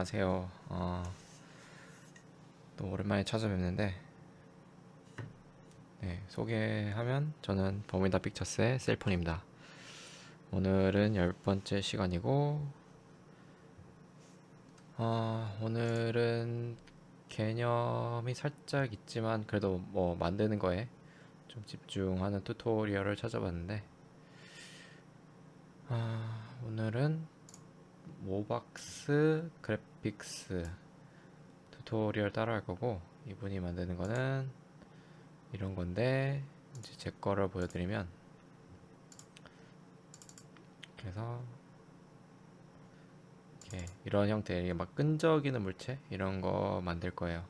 안녕하세요. 또 오랜만에 찾아뵙는데, 네, 소개하면 저는 버뮤다 픽처스의 셀폰입니다. 오늘은 10번째 시간이고, 오늘은 개념이 살짝 있지만 그래도 뭐 만드는 거에 좀 집중하는 튜토리얼을 찾아봤는데, 오늘은 모박스 그래픽스 튜토리얼 따라할 거고, 이분이 만드는 거는 이런 건데, 이제 제 거를 보여드리면, 그래서 이렇게 이런 형태의 막 끈적이는 물체 이런 거 만들 거예요.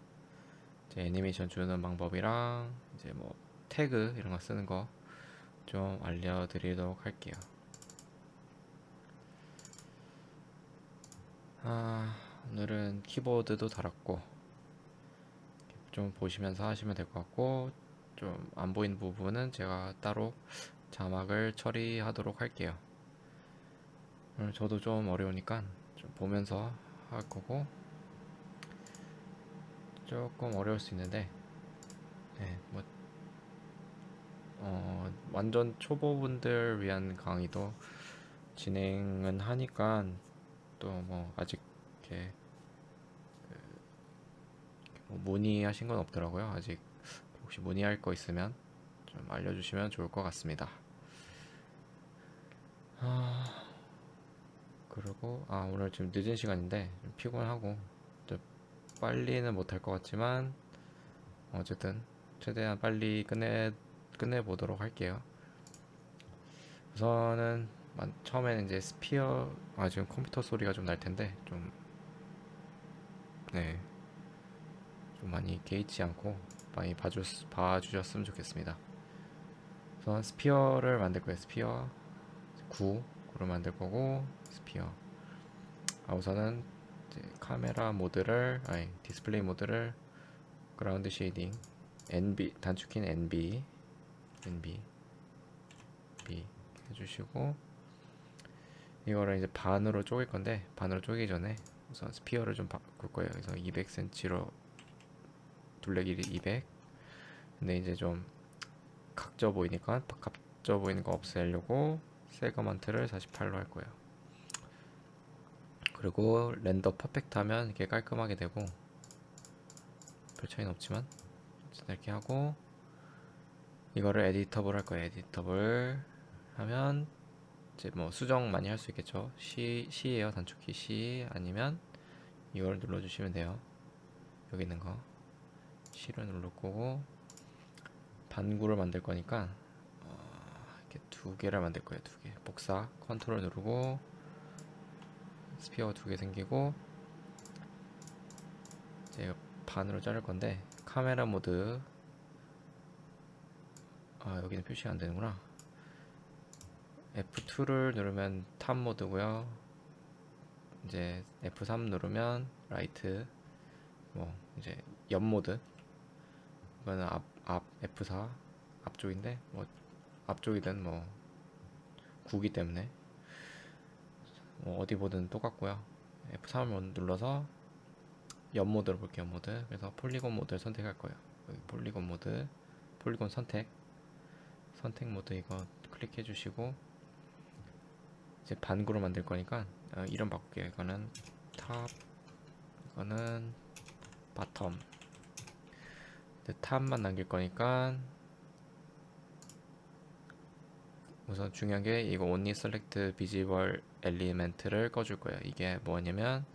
이제 애니메이션 주는 방법이랑 이제 뭐 태그 이런 거 쓰는 거 좀 알려드리도록 할게요. 오늘은 키보드도 달았고 좀 보시면서 하시면 될 것 같고, 좀 안 보이는 부분은 제가 따로 자막을 처리하도록 할게요. 오늘 저도 좀 어려우니까 좀 보면서 할 거고, 조금 어려울 수 있는데, 네, 뭐 완전 초보분들 위한 강의도 진행은 하니까, 또 뭐 아직 이렇게 뭐 문의하신 건 없더라고요. 아직. 혹시 문의할 거 있으면 좀 알려주시면 좋을 것 같습니다. 그리고 오늘 좀 늦은 시간인데 좀 피곤하고 좀 빨리는 못할 것 같지만, 어쨌든 최대한 빨리 끝내보도록 할게요. 우선은 처음에는 이제 스피어, 지금 컴퓨터 소리가 좀 날 텐데 좀, 네, 좀 많이 개의치 않고 많이 봐주셨으면 좋겠습니다. 우선 스피어를 만들 거예요. 스피어 9로 만들 거고, 스피어. 우선은 이제 카메라 모드를, 디스플레이 모드를 그라운드 쉐이딩, NB 단축키는 NB B 해주시고, 이거를 이제 반으로 쪼갤 건데, 반으로 쪼개기 전에 우선 스피어를 좀 바꿀 거예요. 그래서 200cm로 둘레 길이 200. 근데 이제 좀 각져 보이니까 각져 보이는 거 없애려고 세거먼트를 48로 할 거예요. 그리고 렌더 퍼펙트 하면 이렇게 깔끔하게 되고, 별 차이는 없지만 이렇게 하고, 이거를 에디터블 할 거예요. 에디터블 하면 이제 뭐 수정 많이 할 수 있겠죠. C예요. 단축키 C. 아니면 이걸 눌러주시면 돼요. 여기 있는 거 C를 누를 거고, 반구를 만들 거니까 이렇게 두 개를 만들 거예요. 두 개. 복사 컨트롤 누르고 스피어 두 개 생기고, 이제 반으로 자를 건데, 카메라 모드, 여기는 표시가 안 되는구나. F2를 누르면 탑 모드고요. 이제 F3 누르면 라이트, 뭐 이제 옆 모드. 이거는 앞 F4 앞쪽인데, 뭐 앞쪽이든 뭐 구기 때문에 뭐 어디 보든 똑같고요. F3을 눌러서 옆 모드로 볼게요. 옆 모드. 그래서 폴리곤 모드를 선택할 거예요. 여기 폴리곤 모드, 폴리곤 선택 모드 이거 클릭해 주시고, 이제 반구로 만들 거니까 이름 바꿀게요. 이거는 탑, 이거는 바텀. 탑만 남길 거니까, 우선 중요한 게 이거 only select visible element를 꺼줄 거예요. 이게 뭐냐면,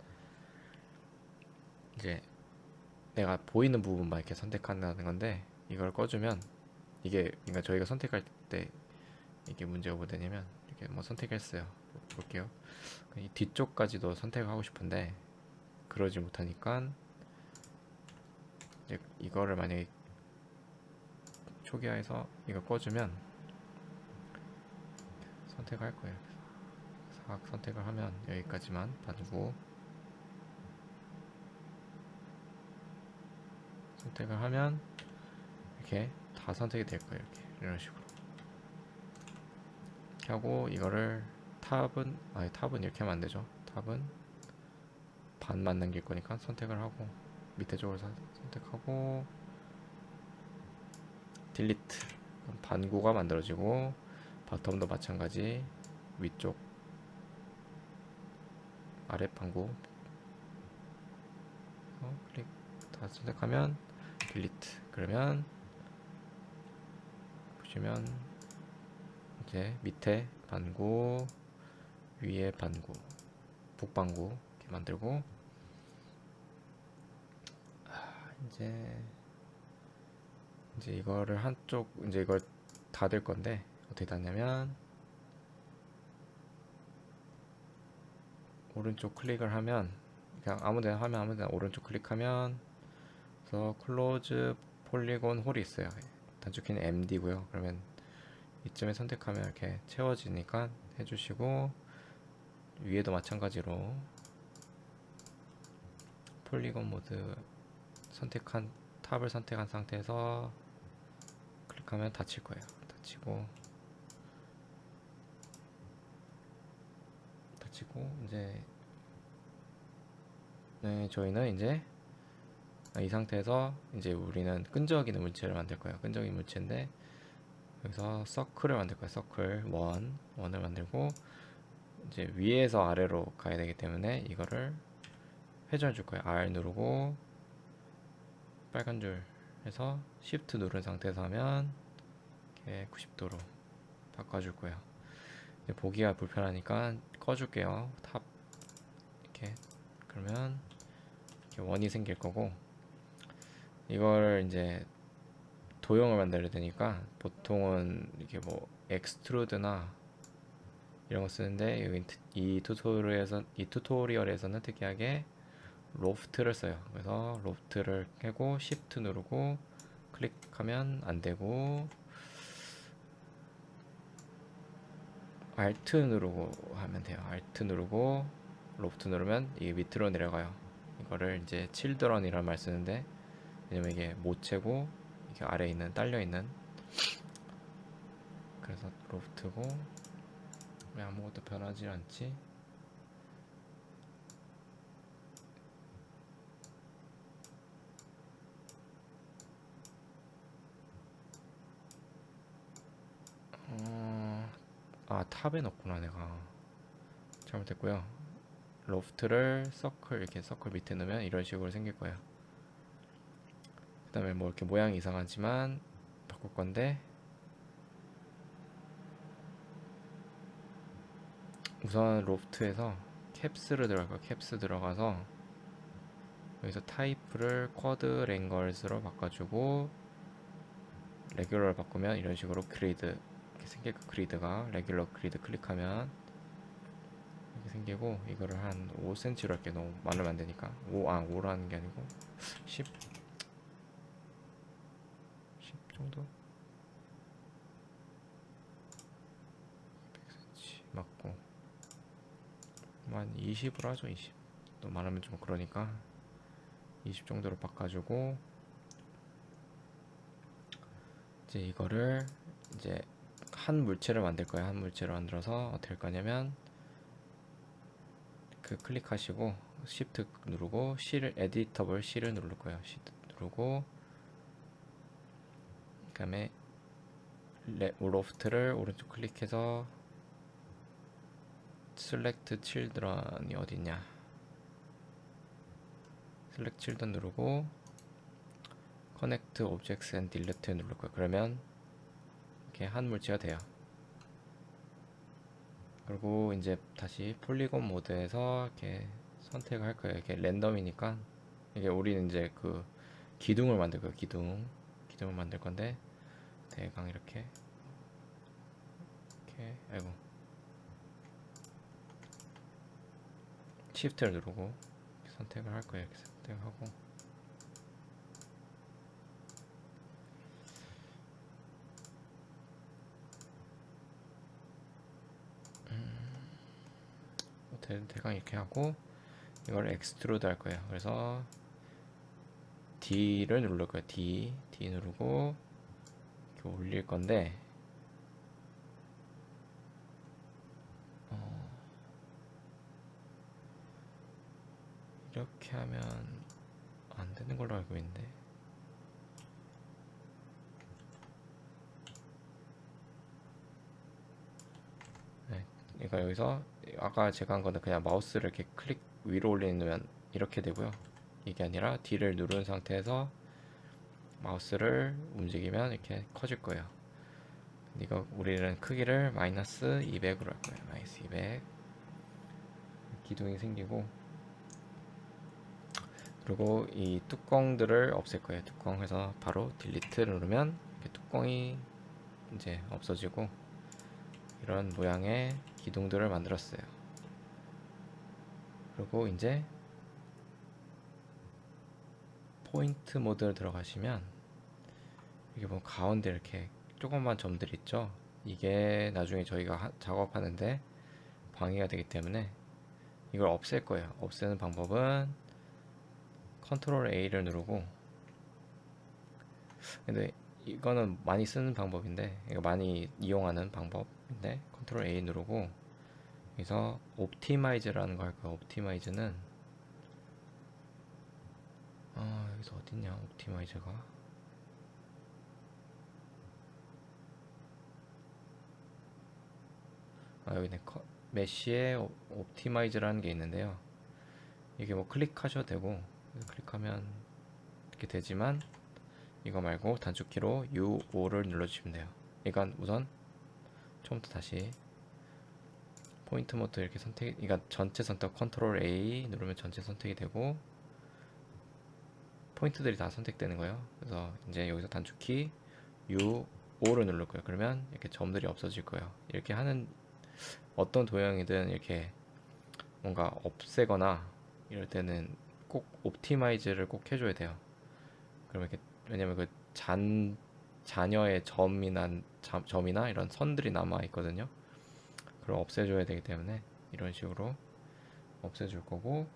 이제 내가 보이는 부분만 이렇게 선택한다는 건데, 이걸 꺼주면, 이게 그러니까 저희가 선택할 때 이게 문제가 뭐 되냐면, 이렇게 뭐 선택했어요. 볼게요. 이 뒤쪽까지도 선택하고 싶은데 그러지 못하니까, 이제 이거를 만약에 초기화해서 이거 꺼주면 선택할 거예요. 싹 선택을 하면 여기까지만 봐주고, 선택을 하면 이렇게 다 선택이 될 거예요. 이렇게 이런 식으로. 이렇게 하고, 이거를 탑은 이렇게 하면 안 되죠. 탑은 반만 남길 거니까 선택을 하고 밑에 쪽을 선택하고 딜리트. 반구가 만들어지고 바텀도 마찬가지 위쪽 아래 반구 클릭 다 선택하면 딜리트. 그러면 보시면 이제 밑에 반구 위에 반구 북반구 이렇게 만들고 이제 이거를 한쪽 이제 이걸 닫을 건데 어떻게 닫냐면 오른쪽 클릭을 하면 그냥 아무데나 하면 아무데나 오른쪽 클릭하면 그래서 클로즈 폴리곤 홀이 있어요. 단축키는 MD고요. 그러면 이쯤에 선택하면 이렇게 채워지니까 해주시고 위에도 마찬가지로 폴리곤 모드 탑을 선택한 상태에서 클릭하면 닫힐 거예요. 닫히고 이제 네, 저희는 이제 이 상태에서 이제 우리는 끈적이는 물체를 만들 거예요. 끈적이는 물체인데 여기서 서클을 만들 거예요. 서클 원을 만들고 이제 위에서 아래로 가야 되기 때문에 이거를 회전해 줄 거예요. R 누르고 빨간 줄 해서 Shift 누른 상태에서 하면 이렇게 90도로 바꿔줄 거예요. 이제 보기가 불편하니까 꺼줄게요. 탑 이렇게 그러면 이렇게 원이 생길 거고 이걸 이제 도형을 만들어야 되니까 보통은 이렇게 뭐 엑스트루드나 이런 거 쓰는데 여기 이 튜토리얼에서는 특이하게 로프트를 써요. 그래서 로프트를 켜고 Shift 누르고 클릭하면 안 되고 Alt 누르고 하면 돼요. Alt 누르고 로프트 누르면 이게 밑으로 내려가요. 이거를 이제 칠드런이라는 말 쓰는데 왜냐면 이게 모체고 이게 아래에 있는 딸려 있는 그래서 로프트고 왜 아무것도 변하지 않지? 탑에 넣었구나 내가 잘못했고요. 로프트를 서클 이렇게 서클 밑에 넣으면 이런 식으로 생길 거예요. 그 다음에 뭐 이렇게 모양이 이상하지만 바꿀 건데 우선 로프트에서 캡스를 들어갈 거예요. 캡스 들어가서 여기서 타입을 쿼드 랭걸스로 바꿔주고 레귤러를 바꾸면 이런 식으로 그리드 이렇게 생길 거. 그리드가 레귤러 그리드 클릭하면 이렇게 생기고 이거를 한 5cm로 할게. 너무 많으면 안 되니까 5라는 게 아니고 10 정도 100cm 맞고 한 20으로 하죠. 20 너무 많으면 좀 그러니까 20 정도로 바꿔주고 이제 이거를 이제 한 물체를 만들 거예요. 한 물체를 만들어서 어떻게 할 거냐면 그 클릭하시고 Shift 누르고 C를 에디터블 C를 누를 거예요. Shift 누르고 그 다음에 로프트를 오른쪽 클릭해서 Select Children이 어딨냐 Select Children 누르고 Connect Objects and Delete 누를 거예요. 그러면 이렇게 한 물체가 돼요. 그리고 이제 다시 폴리곤 모드에서 이렇게 선택을 할 거예요. 이게 랜덤이니까 이게 우리는 이제 그 기둥을 만들 거예요. 기둥을 만들 건데 대강 이렇게 아이고 Shift를 누르고 선택을 할 거예요. 이렇게 선택하고 대강 이렇게 하고 이걸 엑스트루드 할 거예요. 그래서 D를 누를 거예요. D 누르고 이렇게 올릴 건데 이렇게 하면 안 되는 걸로 알고 있는데. 네, 그러니까 여기서 아까 제가 한 거는 그냥 마우스를 이렇게 클릭 위로 올리면 이렇게 되고요. 이게 아니라 D를 누른 상태에서 마우스를 움직이면 이렇게 커질 거예요. 이거 우리는 크기를 마이너스 200으로 할 거예요. 마이너스 200 기둥이 생기고, 그리고 이 뚜껑들을 없앨 거예요. 뚜껑에서 바로 딜리트를 누르면 이렇게 뚜껑이 이제 없어지고 이런 모양의 기둥들을 만들었어요. 그리고 이제 포인트 모드를 들어가시면 이게 뭐 가운데 이렇게 조그만 점들 있죠. 이게 나중에 저희가 작업하는데 방해가 되기 때문에 이걸 없앨 거예요. 없애는 방법은 컨트롤 A를 누르고, 근데 이거는 많이 쓰는 방법인데, 이거 많이 이용하는 방법인데, 컨트롤 A 누르고 여기서 옵티마이즈라는 거 할 거예요. 옵티마이즈는 여기서 어딨냐 옵티마이즈가. 여기네. 메쉬에 옵티마이즈라는 게 있는데요. 이게 뭐 클릭하셔도 되고 클릭하면 이렇게 되지만, 이거 말고 단축키로 U5를 눌러주시면 돼요. 이건 우선 처음부터 다시 포인트 모드 이렇게 선택, 이거 전체 선택 컨트롤 A 누르면 전체 선택이 되고 포인트들이 다 선택되는 거예요. 그래서 이제 여기서 단축키 U5를 누를 거예요. 그러면 이렇게 점들이 없어질 거예요. 이렇게 하는 어떤 도형이든 이렇게 뭔가 없애거나 이럴 때는 꼭 옵티마이즈를 꼭 해줘야 돼요. 그러면 이렇게, 왜냐면 그 잔여의 점이나 이런 선들이 남아 있거든요. 그걸 없애줘야 되기 때문에 이런 식으로 없애줄 거고,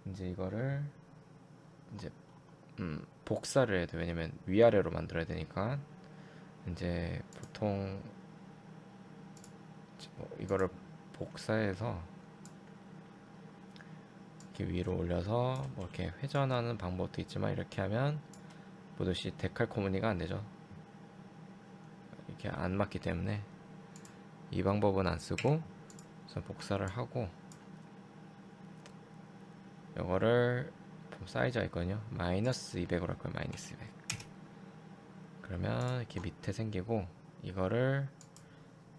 이제 이거를 이제 복사를 해야 돼. 왜냐면 위아래로 만들어야 되니까. 이제 보통 이거를 복사해서 이렇게 위로 올려서 뭐 이렇게 회전하는 방법도 있지만, 이렇게 하면 보듯이 데칼코무니가 안 되죠. 이렇게 안 맞기 때문에 이 방법은 안 쓰고, 우선 복사를 하고, 이거를 사이즈가 있거든요. 마이너스 200으로 할 거예요. 마이너스 200. 그러면 이렇게 밑에 생기고, 이거를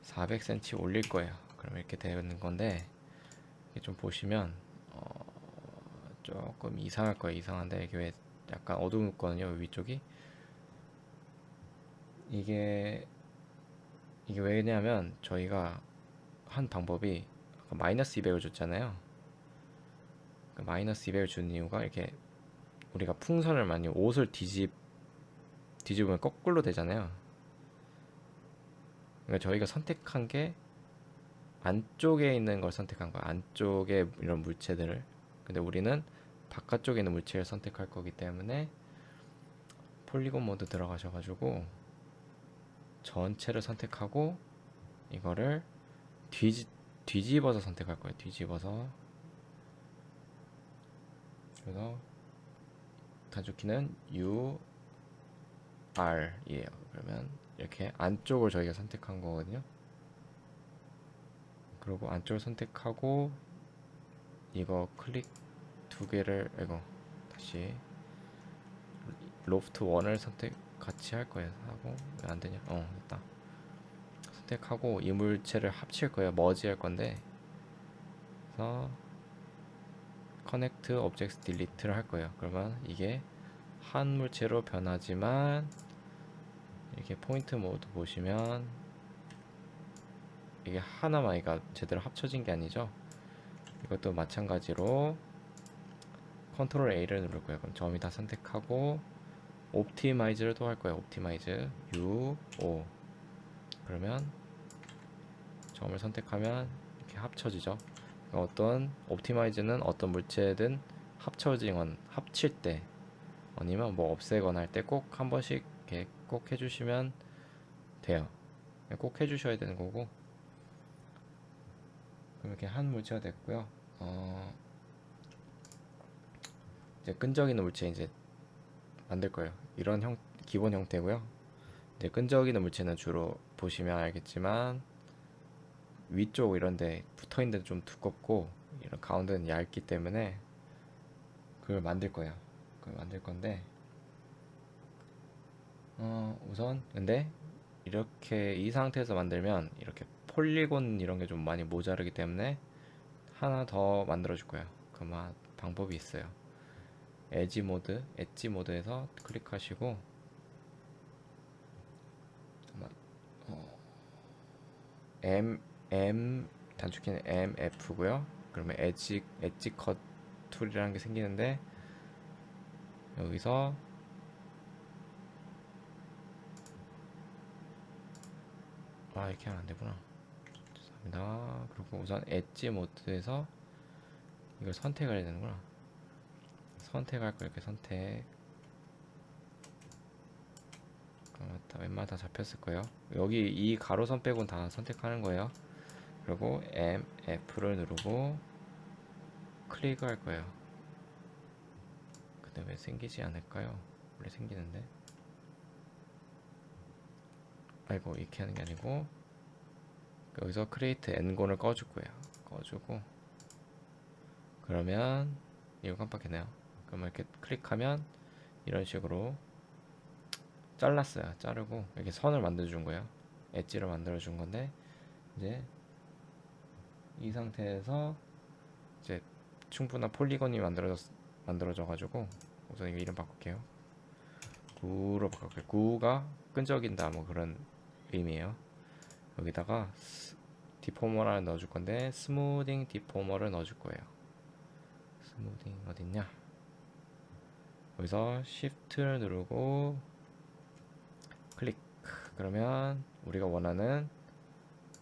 400cm 올릴 거예요. 그러면 이렇게 되는 건데, 이게 좀 보시면 조금 이상할 거예요. 이상한데 이게 왜 약간 어두웠거든요. 위쪽이. 이게 왜냐면 저희가 한 방법이 마이너스 200을 줬잖아요. 마이너스 200을 준 이유가, 이렇게 우리가 풍선을 많이 옷을 뒤집으면 거꾸로 되잖아요. 그러니까 저희가 선택한 게 안쪽에 있는 걸 선택한 거야. 안쪽에 이런 물체들을. 근데 우리는 바깥쪽에 있는 물체를 선택할 거기 때문에 폴리곤 모드 들어가셔가지고 전체를 선택하고 이거를 뒤집어서 선택할 거예요. 뒤집어서. 그래서 단축키는 UR이에요. 그러면 이렇게 안쪽을 저희가 선택한 거거든요. 그리고 안쪽을 선택하고 이거 클릭 두 개를, 이거 다시 로프트 1을 선택 같이 할 거예요. 하고 왜 안 되냐? 됐다. 선택하고 이 물체를 합칠 거예요. 머지 할 건데, 그래서 커넥트 오브젝트 딜리트를 할 거예요. 그러면 이게 한 물체로 변하지만, 이렇게 포인트 모드 보시면 이게 하나만 이가 제대로 합쳐진 게 아니죠. 이것도 마찬가지로 컨트롤 A를 누를 거예요. 그럼 점이 다 선택하고 옵티마이즈를 또 할 거예요. 옵티마이즈 U5. 그러면 점을 선택하면 이렇게 합쳐지죠. 그러니까 어떤 옵티마이즈는 어떤 물체든 합칠 때, 아니면 뭐 없애거나 할 때 꼭 한 번씩 이렇게 꼭 해주시면 돼요. 꼭 해주셔야 되는 거고. 그럼 이렇게 한 물체가 됐고요. 이제 끈적이는 물체 이제 만들 거예요. 이런 기본 형태고요. 이제 끈적이는 물체는 주로 보시면 알겠지만 위쪽 이런데 붙어있는 데는 좀 두껍고 이런 가운데는 얇기 때문에 그걸 만들 거예요. 그걸 만들 건데 우선 근데 이렇게 이 상태에서 만들면 이렇게 폴리곤 이런 게 좀 많이 모자르기 때문에 하나 더 만들어 줄 거예요. 그만 방법이 있어요. 엣지 모드에서 클릭하시고 M 단축키는 MF고요. 그러면 엣지 컷 툴이라는 게 생기는데 여기서 이렇게 하면 안 되구나. 죄송합니다. 그리고 우선 엣지 모드에서 이걸 선택을 해야 되는구나. 선택할 거 이렇게 선택. 맞다. 웬만하면 다 잡혔을 거예요. 여기 이 가로선 빼고는 다 선택하는 거예요. 그리고 F를 누르고 클릭을 할 거예요. 근데 왜 생기지 않을까요? 원래 생기는데. 아이고, 이렇게 하는 게 아니고 여기서 크리에이트 엔곤을 꺼줄 거예요. 꺼주고 그러면 이거 깜빡했네요. 그러면 이렇게 클릭하면 이런 식으로 잘랐어요. 자르고 이렇게 선을 만들어 준 거예요. 엣지를 만들어 준 건데 이제 이 상태에서 이제 충분한 폴리곤이 만들어져 가지고 우선 이거 이름 바꿀게요. 구로 바꿀게요. 구가 끈적인다 뭐 그런 의미예요. 여기다가 디포머를 넣어줄 건데 스무딩 디포머를 넣어줄 거예요. 스무딩 어딨냐? 여기서 Shift를 누르고 클릭. 그러면 우리가 원하는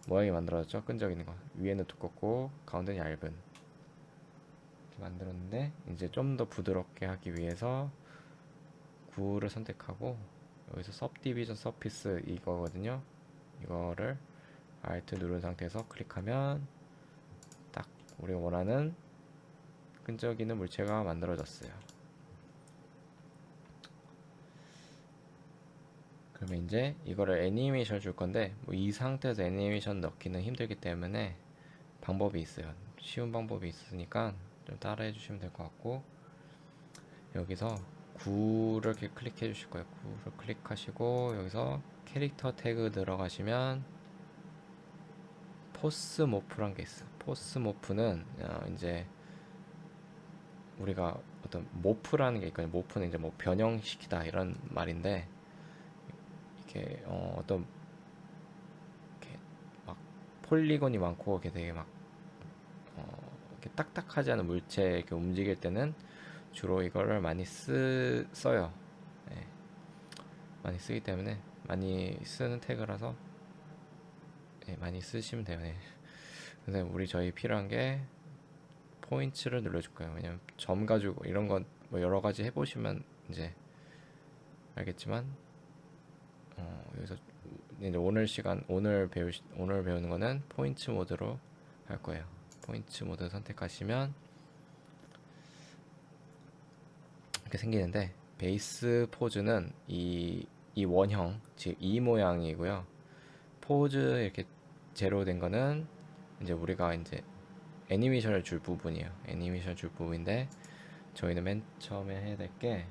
모양이 만들어졌죠. 끈적이는 거. 위에는 두껍고 가운데는 얇은 이렇게 만들었는데 이제 좀 더 부드럽게 하기 위해서 구를 선택하고 여기서 Subdivision Surface 이거거든요. 이거를 Alt 누른 상태에서 클릭하면 딱 우리가 원하는 끈적이는 물체가 만들어졌어요. 그러면 이제 이거를 애니메이션 줄 건데 뭐 이 상태에서 애니메이션 넣기는 힘들기 때문에 방법이 있어요. 쉬운 방법이 있으니까 좀 따라해 주시면 될 것 같고 여기서 구를 이렇게 클릭해 주실 거예요. 구를 클릭하시고 여기서 캐릭터 태그 들어가시면 포스모프란 게 있어요. 포스모프는 이제 우리가 어떤 모프라는 게 있거든요. 모프는 이제 뭐 변형시키다 이런 말인데 이렇게 어떤 이렇게 막 폴리곤이 많고 이렇게 되게 막 이렇게 딱딱하지 않은 물체 이렇게 움직일 때는 주로 이거를 많이 써요. 네. 많이 쓰기 때문에 많이 쓰는 태그라서 네, 많이 쓰시면 돼요. 네. 근데 저희 필요한 게 포인트를 눌러줄 거예요. 왜냐면 점 가지고 이런 건 뭐 여러 가지 해보시면 이제 알겠지만 여기서 이제 오늘 배우는 거는 포인트 모드로 할 거예요. 포인트 모드 선택하시면 이렇게 생기는데 베이스 포즈는 이 원형 즉 이 모양이고요. 포즈 이렇게 제로 된 거는 이제 우리가 이제 애니메이션을 줄 부분이에요. 애니메이션 줄 부분인데 저희는 맨 처음에 해야 될 게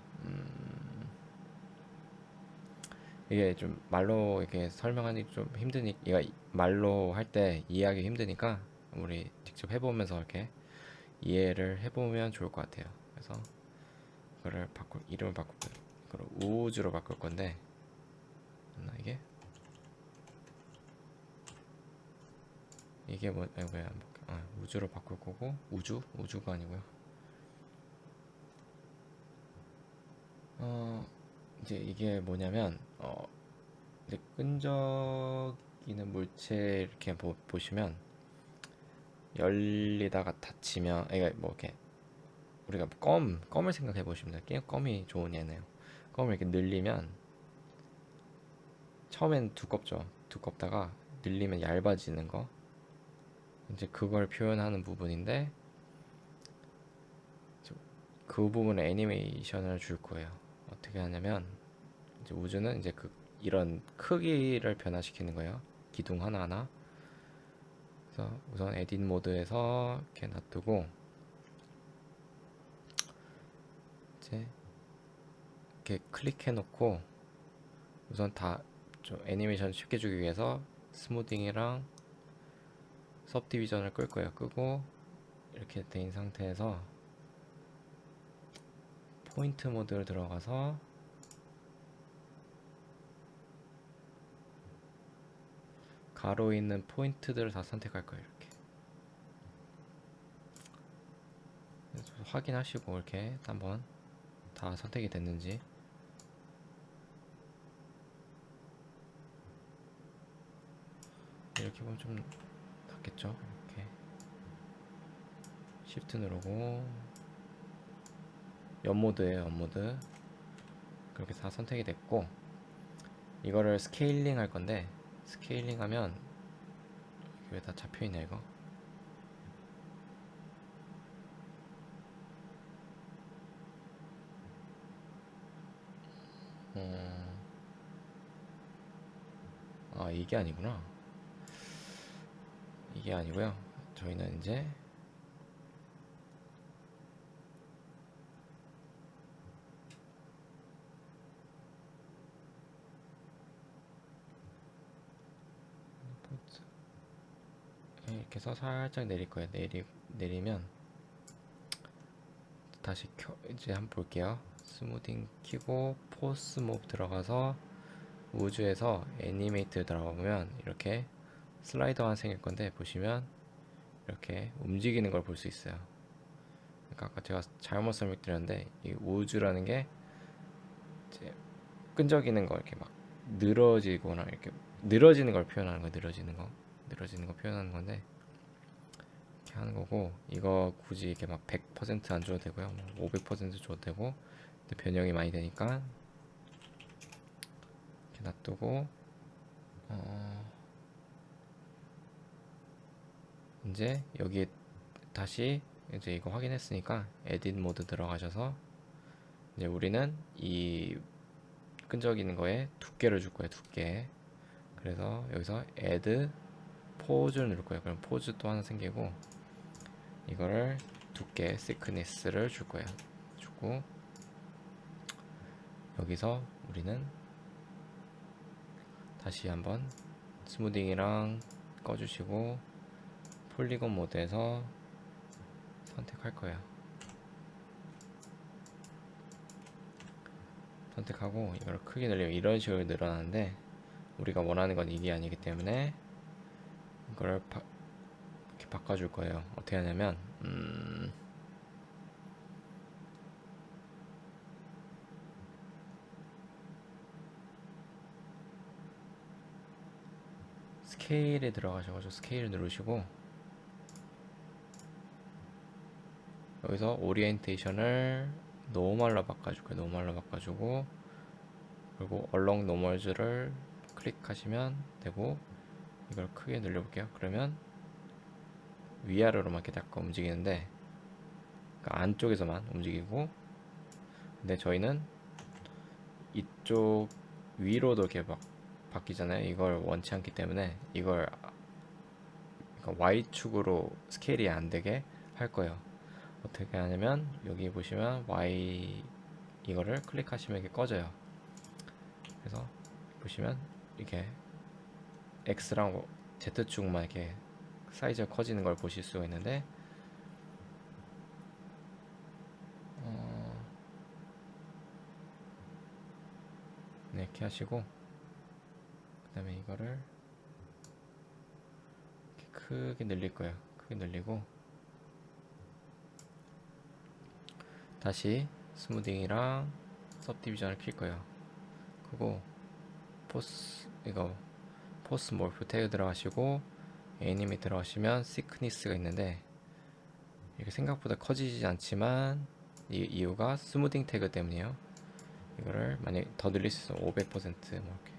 이게 좀 말로 이렇게 설명하기 좀 힘드니까 말로 할 때 이해하기 힘드니까 우리 직접 해보면서 이렇게 이해를 해보면 좋을 것 같아요. 그래서 이거를 이름을 바꿀 거예요. 이걸 우주로 바꿀 건데 맞나 이게 뭐 왜안 바뀌어? 우주로 바꿀 거고 우주가 아니고요. 이제 이게 뭐냐면 이제 끈적이는 물체 이렇게 보시면 열리다가 닫히면 뭐 이렇게 우리가 껌을 생각해 보시면 돼요. 껌이 좋은 예네요. 껌을 이렇게 늘리면 처음엔 두껍죠. 두껍다가 늘리면 얇아지는 거. 이제 그걸 표현하는 부분인데 그 부분에 애니메이션을 줄 거예요. 어떻게 하냐면 이제 우주는 이제 이런 크기를 변화시키는 거예요. 기둥 하나하나. 그래서 우선 에딧 모드에서 이렇게 놔두고 이제 이렇게 클릭해 놓고 우선 다 좀 애니메이션 쉽게 주기 위해서 스무딩이랑 सब디비전을 끌 거예요. 끄고 이렇게 된 상태에서 포인트 모드를 들어가서 가로 있는 포인트들을 다 선택할 거예요. 이렇게 확인하시고 이렇게 한번 다 선택이 됐는지. 이렇게 보면 좀 낫겠죠. 이렇게 Shift 누르고 연모드에요. 연모드. 그렇게 다 선택이 됐고 이거를 스케일링 할 건데 스케일링 하면 왜 다 잡혀있냐 이거. 아 이게 아니구나. 이게 아니고요. 저희는 이제 이렇게 해서 살짝 내릴 거예요. 내리면 다시 이제 한번 볼게요. 스무딩 키고 포스 몹 들어가서 우주에서 애니메이트 들어가보면 이렇게 슬라이더가 생길 건데 보시면 이렇게 움직이는 걸 볼 수 있어요. 그러니까 아까 제가 잘못 설명드렸는데 이 우주라는 게 이제 끈적이는 거 이렇게 막 늘어지거나 이렇게 늘어지는 걸 표현하는 거. 늘어지는 거 표현하는 건데 이렇게 하는 거고 이거 굳이 이렇게 막 100% 안 줘도 되고요. 500% 줘도 되고 근데 변형이 많이 되니까 이렇게 놔두고 이제 여기에 다시 이제 이거 확인했으니까 에딧 모드 들어가셔서 이제 우리는 이 끈적이는 거에 두께를 줄 거예요. 두께. 그래서 여기서 add 포즈를 누를 거예요. 그럼 포즈 또 하나 생기고 이거를 두께 thickness를 줄 거예요. 주고 여기서 우리는 다시 한번 스무딩이랑 꺼주시고 폴리곤 모드에서 선택할 거예요. 선택하고 이걸 크게 늘리면 이런 식으로 늘어나는데 우리가 원하는 건 이게 아니기 때문에 이걸 이렇게 바꿔줄 거예요. 어떻게 하냐면 스케일에 들어가셔가지고 스케일 누르시고 여기서 오리엔테이션을 노멀로 바꿔줄 거예요. 노멀로 바꿔주고 그리고 얼렁 노멀즈를 클릭하시면 되고 이걸 크게 늘려볼게요. 그러면 위아래로만 이렇게 약간 움직이는데 그러니까 안쪽에서만 움직이고 근데 저희는 이쪽 위로도 이렇게 막 바뀌잖아요. 이걸 원치 않기 때문에 이걸 그러니까 Y축으로 스케일이 안 되게 할 거예요. 어떻게 하냐면 여기 보시면 Y 이거를 클릭하시면 이게 꺼져요. 그래서 보시면 이렇게 X랑 Z축만 이렇게 사이즈가 커지는 걸 보실 수가 있는데 네, 이렇게 하시고 그 다음에 이거를 이렇게 크게 늘릴 거예요. 크게 늘리고 다시 스무딩이랑 सब디비전을 킬 거예요. 그리고 포스 몰프 태그 들어가시고 애니메 들어가시면 시크니스가 있는데 이게 생각보다 커지지 않지만 이 이유가 스무딩 태그 때문이에요. 이거를 만약 더 늘릴 수 있으면 500%뭐 이렇게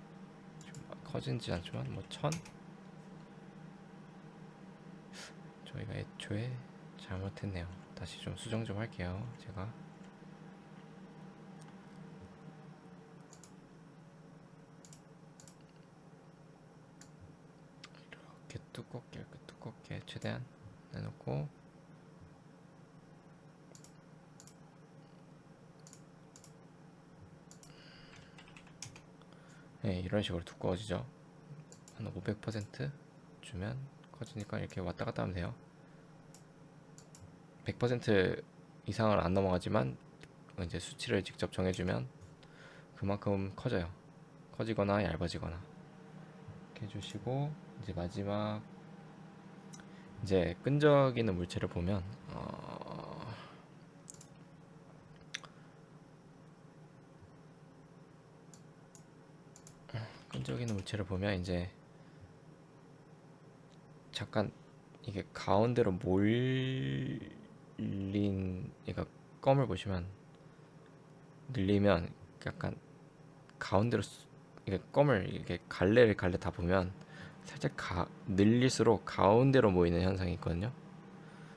좀 커지지 않지만 뭐 1000 저희가 애초에 잘못했네요. 다시 좀 수정 좀 할게요. 제가 이렇게 두껍게 최대한 내놓고, 네, 이런 식으로 두꺼워지죠. 한 500% 주면 커지니까 이렇게 왔다 갔다 하면 돼요. 100% 이상을 안 넘어가지만 이제 수치를 직접 정해주면 그만큼 커져요. 커지거나 얇아지거나 이렇게 해주시고, 이제 마지막 이제 끈적이는 물체를 보면 끈적이는 물체를 보면 이제 잠깐 이게 가운데로 몰린, 그러니까 껌을 보시면 늘리면 약간 가운데로 이게 껌을 이렇게 갈래 다 보면 살짝 늘릴수록 가운데로 모이는 현상이 있거든요.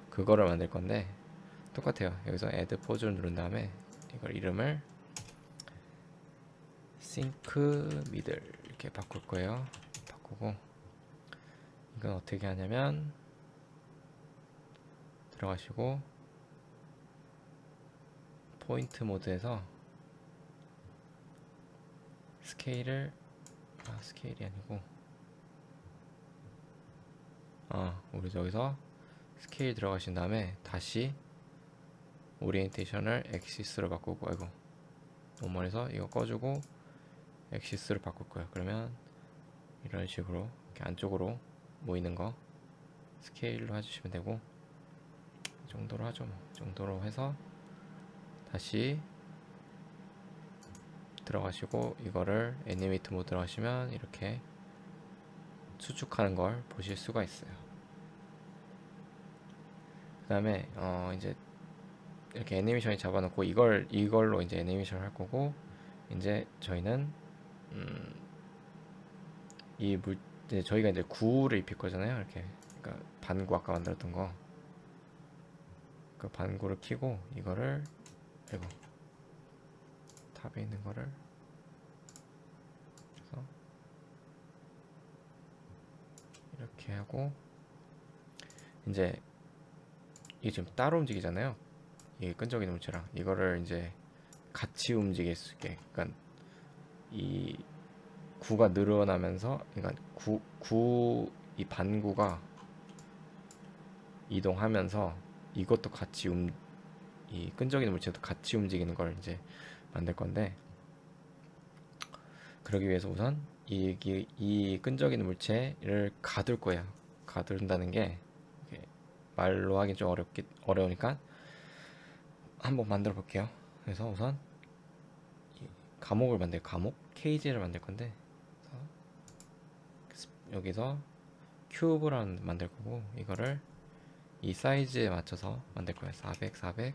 그거를 만들 건데 똑같아요. 여기서 add 포즈를 누른 다음에 이걸 이름을 sync middle 이렇게 바꿀 거예요. 바꾸고, 이건 어떻게 하냐면 들어가시고 포인트 모드에서 스케일이 아니고 우리 여기서 스케일 들어가신 다음에 다시 오리엔테이션을 엑시스로 바꾸고, 아이고 너무 멀어서 이거 꺼주고 엑시스로 바꿀 거예요. 그러면 이런 식으로 이렇게 안쪽으로 모이는 거 스케일로 해주시면 되고, 이 정도로 하죠. 이 정도로 해서 다시 들어가시고 이거를 애니메이트 모드 들어가시면 이렇게 수축하는 걸 보실 수가 있어요. 그 다음에 이제 이렇게 애니메이션이 잡아놓고 이걸로 이제 애니메이션을 할 거고, 이제 저희는 이제 저희가 이제 구를 입힐 거잖아요. 이렇게, 그러니까 반구 아까 만들었던 거, 그 반구를 키고 이거를, 아이고 탑에 있는 거를 그래서 이렇게 하고, 이제 이게 지금 따로 움직이잖아요. 이 끈적이는 물체랑 이거를 이제 같이 움직일 수 있게, 그러니까 이 구가 늘어나면서, 그러니까 이 반구가 이동하면서 이것도 같이 이 끈적이는 물체도 같이 움직이는 걸 이제 만들 건데, 그러기 위해서 우선 이 끈적이는 물체를 가둘 거예요. 가둔다는 게 말로 하긴 좀 어려우니까 한번 만들어 볼게요. 그래서 우선 감옥을 케이지를 만들 건데, 여기서 큐브를 만들 거고, 이거를 이 사이즈에 맞춰서 만들 거예요. 400, 400,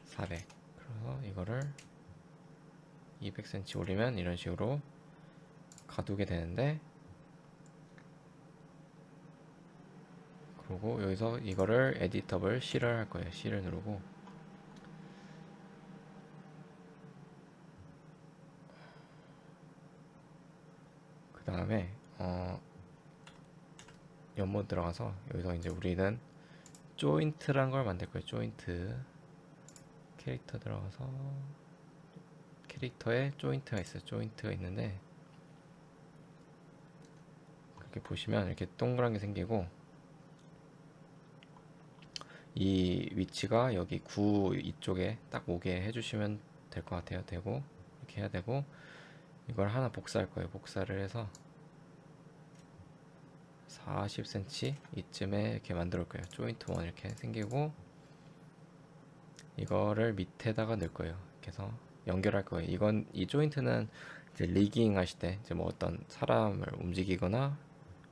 400. 그래서 이거를 200cm 올리면 이런 식으로 가두게 되는데, 그리고 여기서 이거를 에디터블 C를 할 거예요. C를 누르고, 그 다음에 연못 들어가서 여기서 이제 우리는 조인트란 걸 만들 거예요. 조인트 캐릭터 들어가서 캐릭터에 조인트가 있어요. 조인트가 있는데, 그렇게 보시면 이렇게 동그란 게 생기고, 이 위치가 여기 구 이쪽에 딱 오게 해주시면 될 것 같아요. 되고, 이렇게 해야 되고, 이걸 하나 복사할 거예요. 복사를 해서 40cm 이쯤에 이렇게 만들 거예요. 조인트 1 이렇게 생기고, 이거를 밑에다가 넣을 거예요. 이렇게 해서 연결할 거예요. 이 조인트는 이제 리깅 하실 때, 이제 뭐 어떤 사람을 움직이거나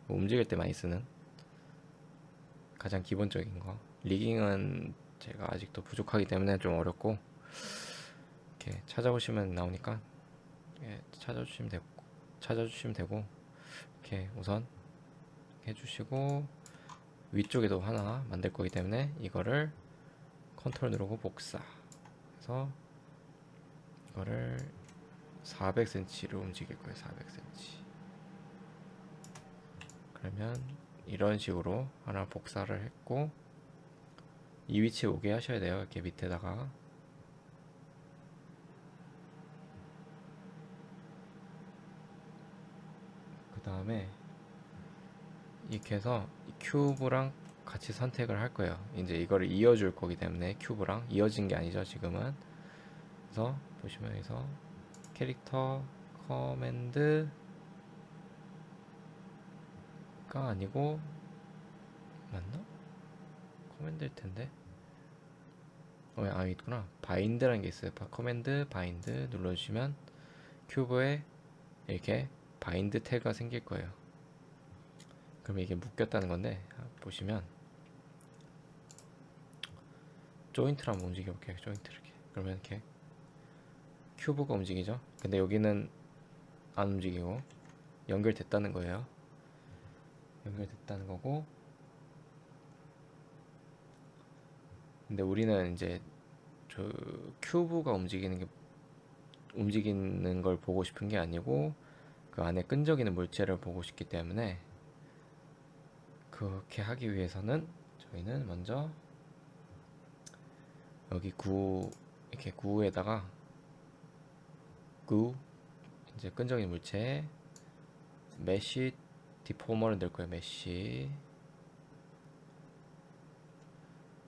뭐 움직일 때 많이 쓰는 가장 기본적인 거. 리깅은 제가 아직도 부족하기 때문에 좀 어렵고, 이렇게 찾아보시면 나오니까 찾아주시면 되고, 이렇게 우선 해주시고, 위쪽에도 하나 만들 거기 때문에 이거를 컨트롤 누르고 복사 해서 이거를 400cm로 움직일 거예요. 400cm. 그러면 이런 식으로 하나 복사를 했고 이 위치에 오게 하셔야 돼요. 이렇게 밑에다가. 그 다음에 이렇게 해서 이 큐브랑 같이 선택을 할 거예요. 이제 이거를 이어줄 거기 때문에 큐브랑 이어진 게 아니죠 지금은. 그래서 보시면 여기서 캐릭터 커맨드가 아니고 맞나? 커맨드일 텐데. 있구나. 바인드라는 게 있어요. 커맨드 바인드 눌러주시면 큐브에 이렇게 바인드 태그가 생길 거예요. 그러면 이게 묶였다는 건데 보시면 조인트를 한번 움직여 볼게요. 조인트 이렇게. 그러면 이렇게 큐브가 움직이죠. 근데 여기는 안 움직이고 연결됐다는 거예요. 연결됐다는 거고. 근데 우리는 이제 저 큐브가 움직이는 걸 보고 싶은 게 아니고 그 안에 끈적이는 물체를 보고 싶기 때문에 그렇게 하기 위해서는 저희는 먼저 여기 이렇게 구에다가 이제 끈적이는 물체에 메쉬 디포머를 넣을 거예요. 메쉬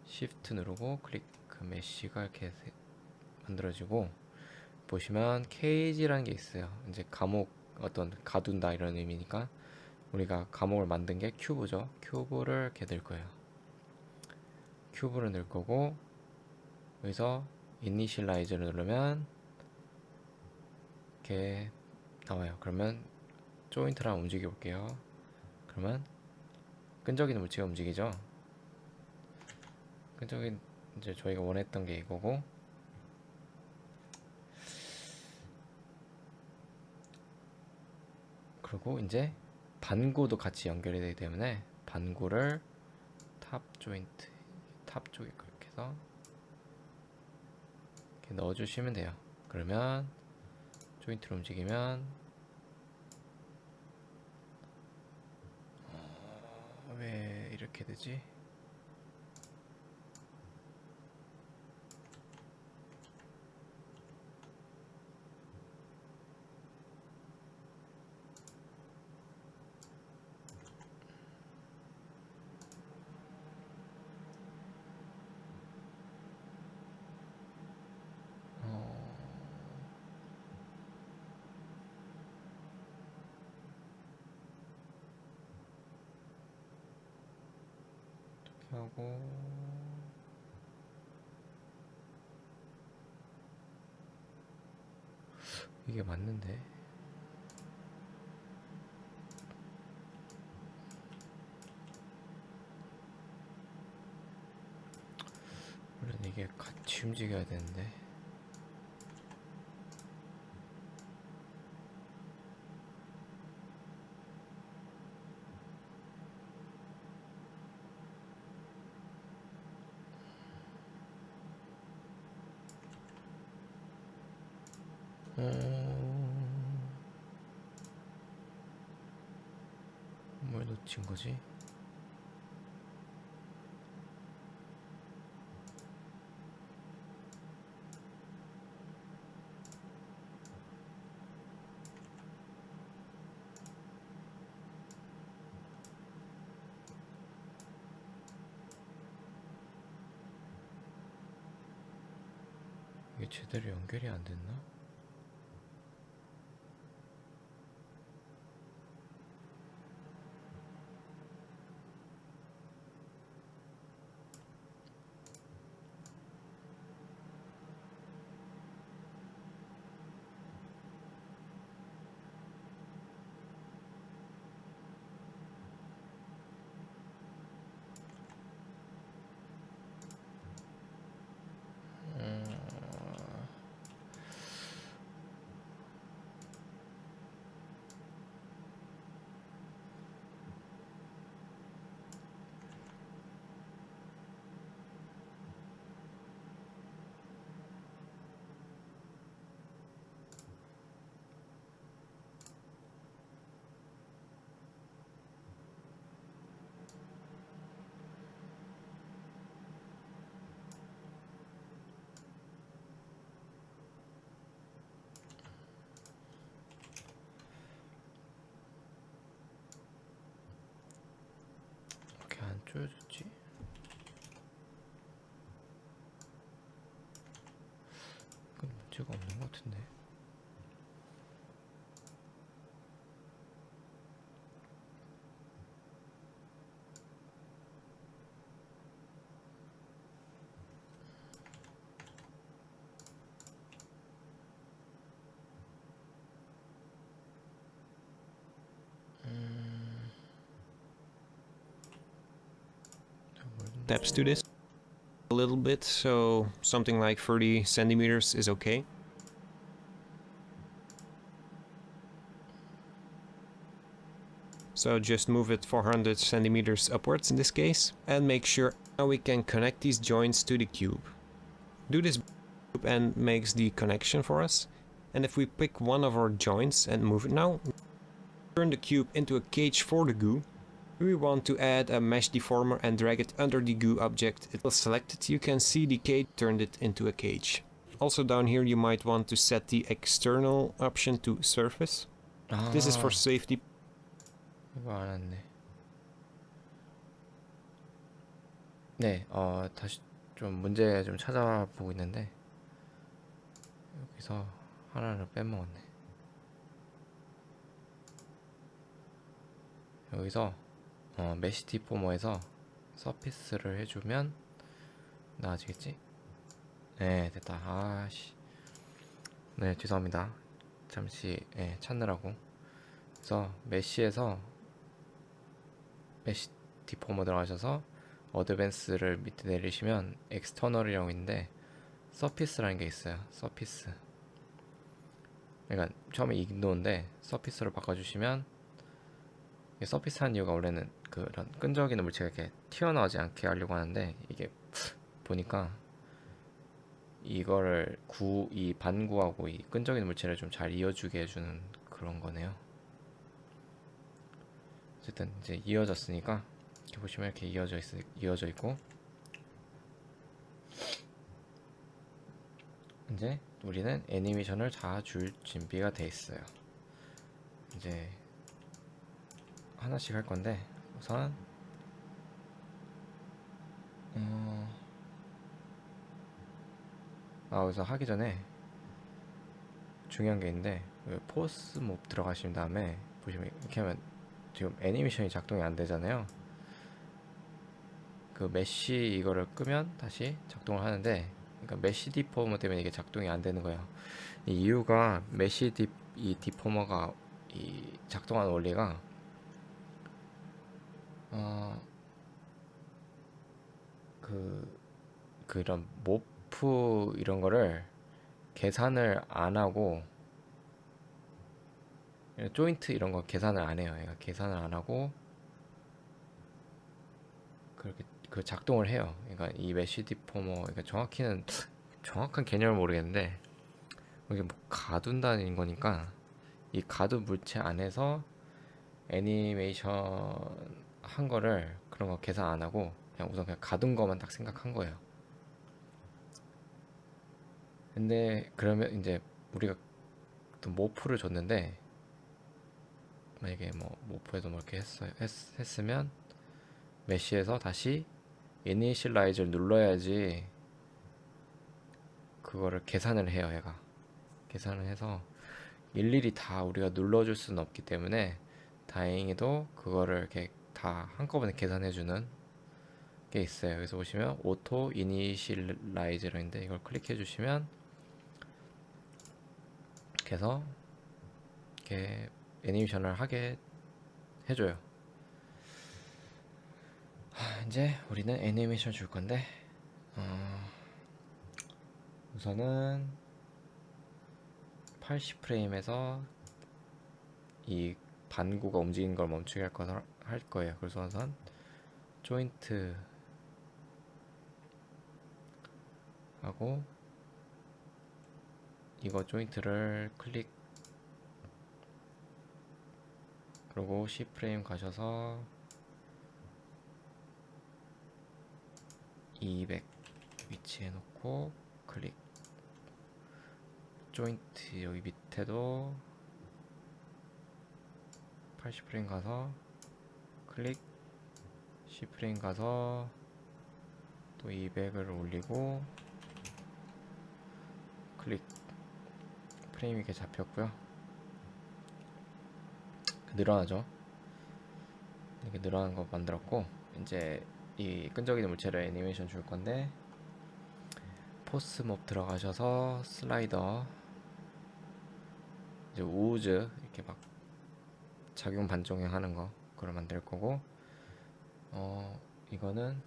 시프트 누르고 클릭. 그 메쉬가 이렇게 만들어지고 보시면 케이지라는 게 있어요. 이제 감옥 가둔다 이런 의미니까 우리가 감옥을 만든 게 큐브죠. 큐브를 이렇게 넣을 거예요. 큐브를 넣을 거고 여기서 이니셜라이즈를 누르면 이렇게 나와요. 그러면 조인트랑 움직여 볼게요. 그러면 끈적이는 물체가 움직이죠. 이제 저희가 원했던 게 이거고 그리고 이제 반구도 같이 연결이 되기 때문에 반구를 탑 조인트 탑 쪽에 그렇게 해서 이렇게 넣어주시면 돼요. 그러면 조인트를 움직이면 왜 이렇게 되지? 이렇게 하고 이게 맞는데 원래 이게 같이 움직여야 되는데 뭘 놓친 거지? 이게 제대로 연결이 안 됐나? 조여줬지? 이건 문제가 없는 것 같은데. Steps to this a little bit, so something like 30 centimeters is okay. So just move it 400 centimeters upwards in this case, and make sure now we can connect these joints to the cube. Do this and makes the connection for us. And if we pick one of our joints and move it now, turn the cube into a cage for the goo. We want to add a mesh deformer and drag it under the goo object. It will select it. You can see the cage turned it into a cage. Also down here you might want to set the external option to surface. This is for safety. 이거 안 왔네. 네, 다시 좀 문제 좀 찾아보고 있는데 여기서 하나를 빼먹었네. 여기서 메시 디포머에서 서피스를 해주면 나아지겠지? 네, 됐다. 아씨. 네, 죄송합니다. 잠시 찾느라고. 그래서 메시에서 메시 디포머 들어가셔서 어드밴스를 밑에 내리시면 엑스터널이라고 있는데 서피스라는 게 있어요. 서피스. 그러니까 처음에 이노인데 서피스로 바꿔주시면, 서피스 한 이유가 원래는 그런 끈적이는 물체가 이렇게 튀어나오지 않게 하려고 하는데, 이게 보니까 이거를 이 반구하고 이 끈적이는 물체를 좀 잘 이어주게 해주는 그런 거네요. 어쨌든 이제 이어졌으니까 이렇게 보시면 이렇게 이어져 있고, 이제 우리는 애니메이션을 다 줄 준비가 돼 있어요. 이제 하나씩 할 건데, 우선 우선 하기 전에 중요한 게 있는데, 포스 몹 들어가신 다음에 보시면 이렇게 하면 지금 애니메이션이 작동이 안 되잖아요. 그 메쉬 이거를 끄면 다시 작동을 하는데, 그러니까 메쉬 디포머 때문에 이게 작동이 안 되는 거예요. 이 이유가 이 디포머가 이 작동하는 원리가 그런 모프 이런 거를 계산을 안 하고, 조인트 이런 거 계산을 안 해요. 얘가 계산을 안 하고 그렇게 작동을 해요. 그러니까 이 메쉬 디포머, 그러니까 정확한 개념을 모르겠는데, 이게 뭐 가둔다는 거니까 이 가두 물체 안에서 애니메이션 한 거를 그런 거 계산 안 하고 우선 그냥 가둔 거만 딱 생각한 거예요. 근데 그러면 이제 우리가 또 모프를 줬는데, 만약에 뭐 모프에도 뭐 이렇게 했으면 메쉬에서 다시 이니셜라이즈를 눌러야지 그거를 계산을 해요. 얘가 계산을 해서 일일이 다 우리가 눌러줄 수는 없기 때문에, 다행히도 그거를 이렇게 다 한꺼번에 계산해주는 게 있어요. 그래서 보시면 오토 이니셜라이즈라고 있는데, 이걸 클릭해 주시면 그래서 이렇게 애니메이션을 하게 해줘요. 이제 우리는 애니메이션 줄 건데, 우선은 80프레임에서 이 반구가 움직이는 걸 멈추게 할 거예요. 그래서 우선 조인트 하고, 이거 조인트를 클릭, 그리고 C프레임 가셔서 200 위치해 놓고 클릭, 조인트 여기 밑에도 80프레임 가서 클릭, C프레임 가서 또 200을 올리고 클릭. 프레임이 이렇게 잡혔고요. 늘어나죠. 이렇게 늘어난 거 만들었고, 이제 이 끈적이는 물체를 애니메이션 줄 건데, 포스 몹 들어가셔서 슬라이더, 이제 우즈 이렇게 막 작용 반작용 하는 거 그걸 만들 거고, 이거는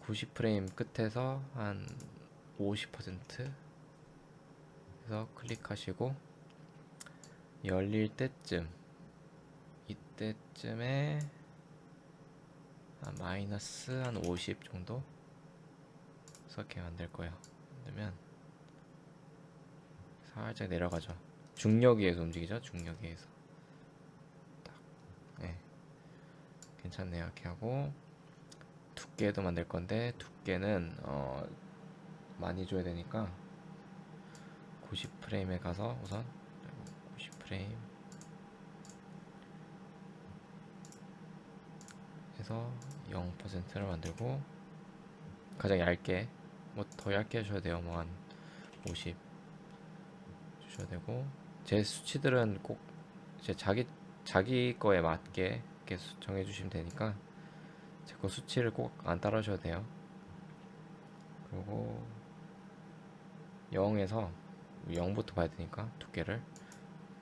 90프레임 끝에서 한 50% 해서 클릭하시고 열릴 때쯤, 이때쯤에 마이너스 한 50 정도 이렇게 만들 거예요. 그러면 살짝 내려가죠. 중력에 의해서 움직이죠. 중력에 의해서. 딱. 네. 괜찮네요. 이렇게 하고 두께도 만들 건데, 두께는 많이 줘야 되니까 90프레임에 가서 우선 90프레임 해서 0%를 만들고, 가장 얇게, 뭐 더 얇게 해주셔야 돼요. 뭐 한 50 주셔야 되고, 제 수치들은 꼭 제 자기 거에 맞게 이렇게 정해 주시면 되니까 제 거 수치를 꼭 안 따라주셔야 돼요. 그리고 0에서 0부터 봐야 되니까 두께를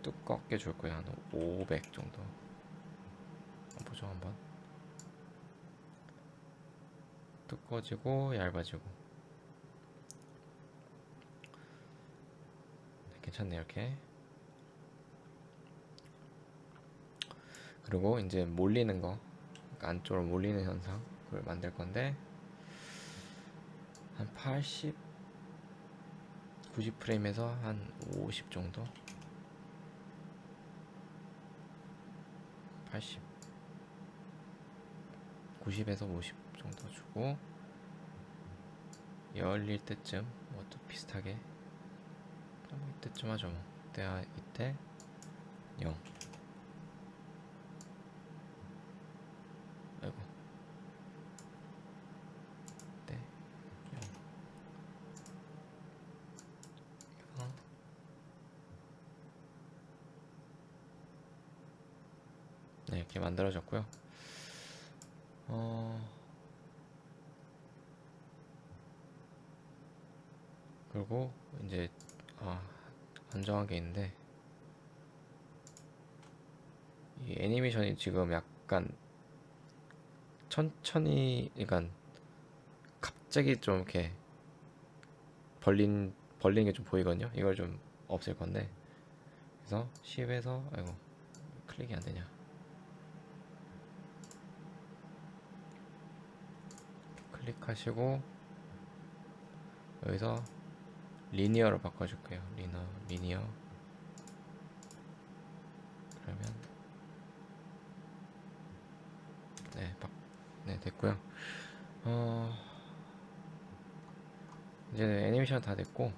두껍게 줄 거예요. 한 500 정도. 보죠 한번. 두꺼워지고 얇아지고. 괜찮네요. 이렇게. 그리고 이제 몰리는 거, 그러니까 안쪽으로 몰리는 현상, 그걸 만들 건데, 한 80, 90프레임에서 한 50 정도, 80, 90에서 50 정도 주고, 열릴 때쯤 뭐 또 비슷하게 이때쯤 하죠. 뭐 이때 0. 아이고. 네. 0. 네, 이렇게 만들어졌고요. 그리고 이제 안 정한 게 있는데, 이 애니메이션이 지금 약간 천천히, 그러니까 갑자기 좀 이렇게 벌린 게 좀 보이거든요. 이걸 좀 없앨 건데, 그래서 10에서, 아이고 클릭이 안 되냐, 클릭하시고 여기서 리니어로 바꿔줄 거예요. 리니어. 그러면 네, 됐고요. 이제 애니메이션 다 됐고,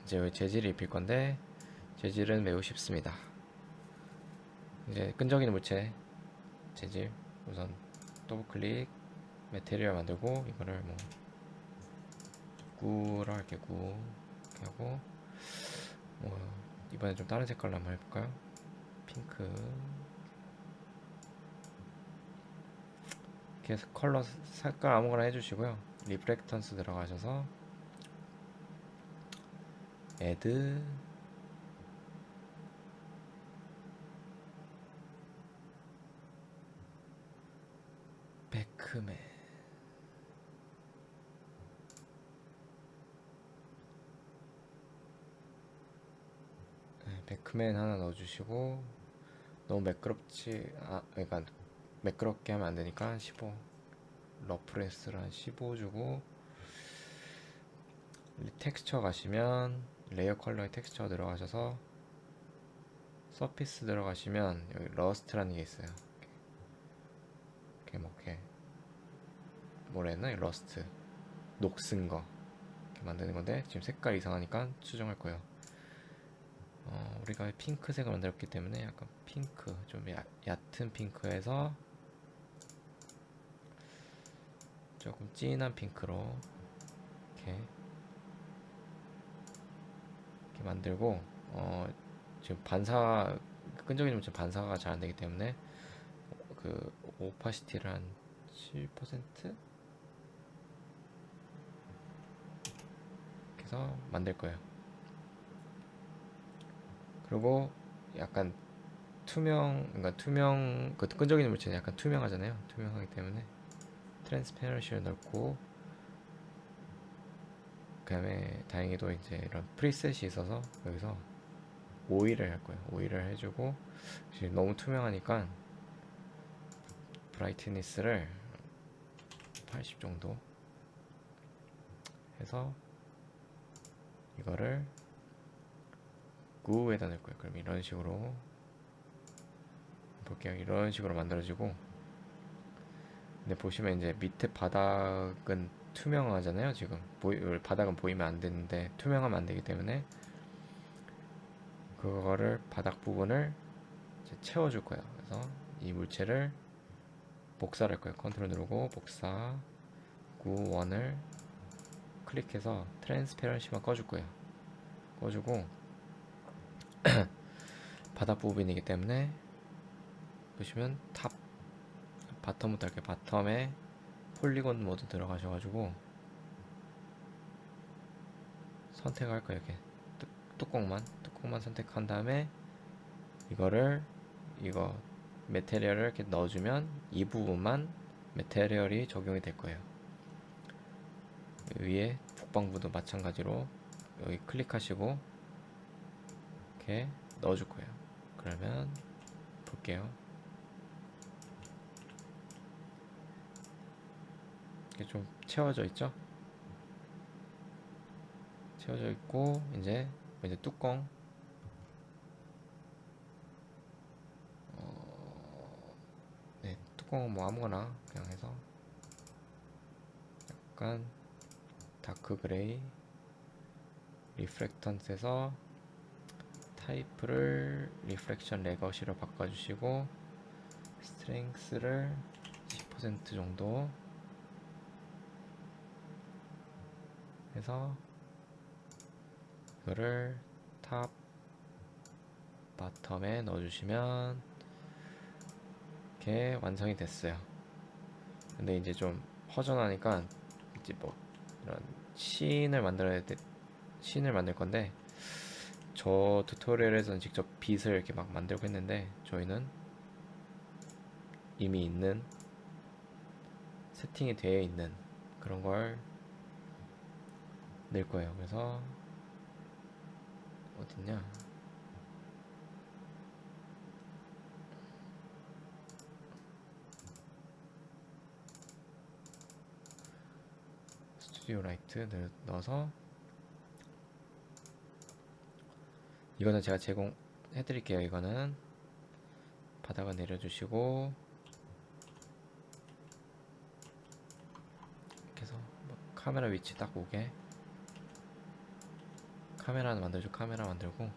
이제 재질을 입힐 건데, 재질은 매우 쉽습니다. 이제 끈적이는 물체 재질, 우선 더블 클릭, 메테리얼 만들고, 이거를 뭐 구로 할게. 구 이렇게 하고, 뭐 이번에 좀 다른 색깔로 한번 해볼까요? 핑크. 이렇게 컬러 색깔 아무거나 해주시고요. 리프렉턴스 들어가셔서 애드, 베크맨, 베크맨 하나 넣어주시고, 너무 매끄럽지, 그러니까 매끄럽게 하면 안 되니까 한 15, 러프레스를 한 15 주고, 텍스처 가시면 레이어 컬러에 텍스처 들어가셔서 서피스 들어가시면 여기 러스트라는 게 있어요. 이렇게 뭐라 했나? 러스트, 녹슨 거 이렇게 만드는 건데, 지금 색깔 이상하니까 수정할 거예요. 우리가 핑크색을 만들었기 때문에 약간 핑크, 좀 얕은 핑크에서 조금 진한 핑크로 이렇게 만들고, 지금 끈적이면 지금 반사가 잘 안되기 때문에 그 오파시티를 한 7% 이렇게 해서 만들 거예요. 그리고 약간 그 끈적이는 물체는 약간 투명하잖아요. 투명하기 때문에 트랜스페런시를 넣고, 그 다음에 다행히도 이제 이런 프리셋이 있어서 여기서 오일을 할 거예요. 오일을 해주고, 지금 너무 투명하니까 브라이트니스를 80 정도 해서 이거를 구에다 넣을 거예요. 그럼 이런 식으로 볼게요. 이런 식으로 만들어지고, 근데 보시면 이제 밑에 바닥은 투명하잖아요. 지금 바닥은 보이면 안 되는데 투명하면 안 되기 때문에 그거를 바닥 부분을 이제 채워줄 거예요. 그래서 이 물체를 복사를 할 거예요. 컨트롤 누르고 복사, 구원을 클릭해서 트랜스페런시만 꺼줄 거예요. 꺼주고 바닥 부분이기 때문에 보시면 바텀부터 이렇게 바텀에 폴리곤 모드 들어가셔가지고 선택할 거예요. 이렇게 뚜껑만 선택한 다음에 이거 메테리얼을 이렇게 넣어주면 이 부분만 메테리얼이 적용이 될 거예요. 위에 북방부도 마찬가지로 여기 클릭하시고 이렇게 넣어줄 거예요. 그러면 볼게요. 이렇게 좀 채워져 있죠? 채워져 있고, 이제 뚜껑, 네, 뚜껑은 뭐 아무거나 그냥 해서 약간 다크 그레이 리프렉턴스에서 타입을 리프렉션 레거시로 바꿔주시고, 스트렝스를 10% 정도 해서 이거를 탑 바텀에 넣어주시면 이렇게 완성이 됐어요. 근데 이제 좀 허전하니까 이제 뭐 이런 씬을 만들 건데, 저 튜토리얼에서는 직접 빛을 이렇게 막 만들고 했는데 저희는 이미 있는 세팅이 되어 있는 그런 걸 낼 거예요. 그래서 어딨냐, 스튜디오 라이트 넣어서, 이거는 제가 제공해 드릴게요. 이거는 바닥을 내려주시고 이렇게 해서 뭐 카메라 위치 딱 오게 카메라 만들고,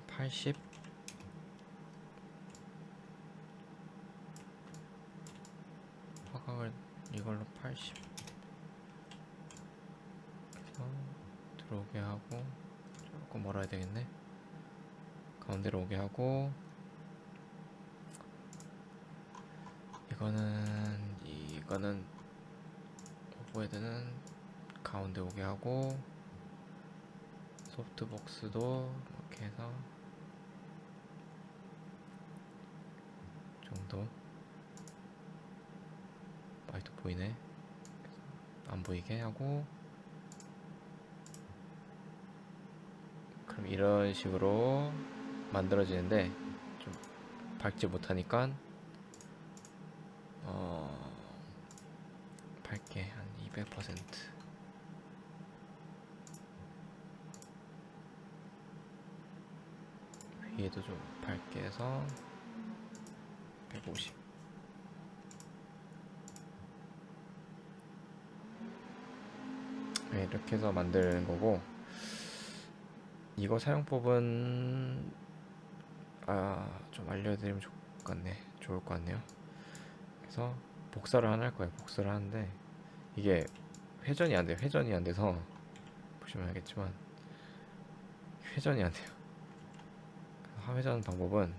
80 화각을 이걸로 80 들어오게 하고, 조금 멀어야 되겠네. 가운데로 오게 하고, 이거는 오버헤드는 가운데 오게 하고, 소프트복스도 이렇게 해서 정도. 마이크 보이네. 안 보이게 하고, 그럼 이런 식으로 만들어지는데, 좀 밝지 못하니까 밝게 한 200%, 위에도 좀 밝게 해서 150. 네, 이렇게 해서 만드는 거고, 이거 사용법은 좀 알려드리면 좋을 것 같네요. 그래서 복사를 하나 할 거예요. 복사를 하는데 이게 회전이 안 돼요. 회전이 안 돼서 보시면 알겠지만 회전이 안 돼요. 하회전 방법은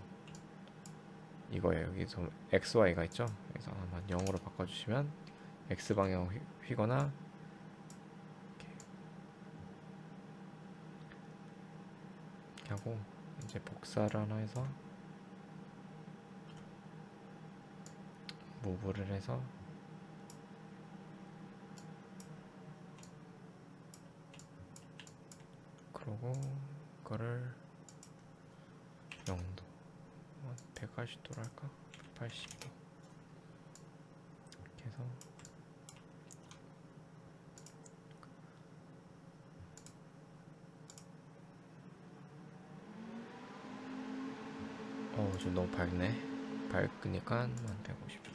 이거예요. 여기서 XY가 있죠. 그래서 한번 0으로 바꿔주시면 X 방향 휘거나 이렇게 하고, 이제 복사를 하나 해서 무브를 해서 그러고 이거를 0도 180도로 할까? 180도 이렇게 해서 좀 너무 밝네. 밝으니까 한 150도.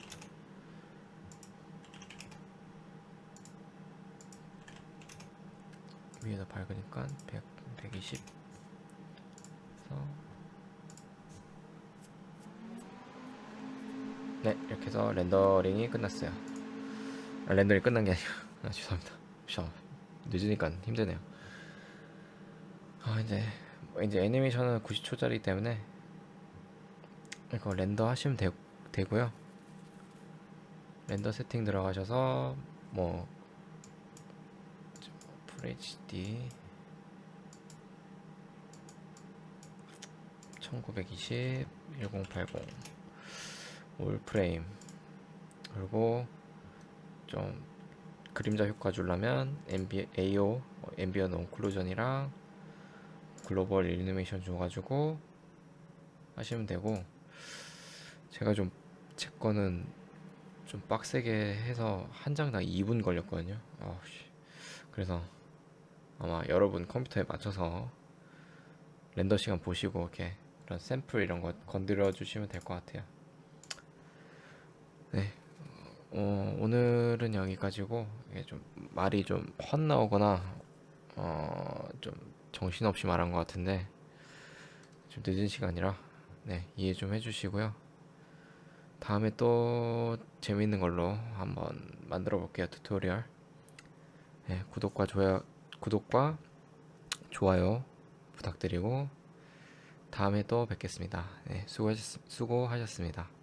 위에다 밝으니까 120. 그래서 네, 이렇게 해서 렌더링이 끝났어요. 렌더링 끝난 게 아니라 죄송합니다. 늦으니까 힘드네요. 이제 애니메이션은 90초짜리 때문에 이거 렌더 하시면 되고요. 렌더 세팅 들어가셔서 뭐 FHD 1920 1080 올프레임, 그리고 좀 그림자 효과 주려면 AO 앰비언 온클루전이랑 글로벌 일루미네이션 줘가지고 하시면 되고, 제가 제 거는 좀 빡세게 해서 한 장당 2분 걸렸거든요. 그래서 아마 여러분 컴퓨터에 맞춰서 렌더 시간 보시고 이렇게 이런 샘플 이런 거 건드려 주시면 될 것 같아요. 네, 오늘은 여기까지고, 이게 좀 말이 좀 헛나오거나 좀 정신없이 말한 것 같은데 좀 늦은 시간이라 네, 이해 좀 해주시고요. 다음에 또 재밌는 걸로 한번 만들어 볼게요. 튜토리얼. 네, 구독과 좋아요 부탁드리고 다음에 또 뵙겠습니다. 네, 수고하셨습니다.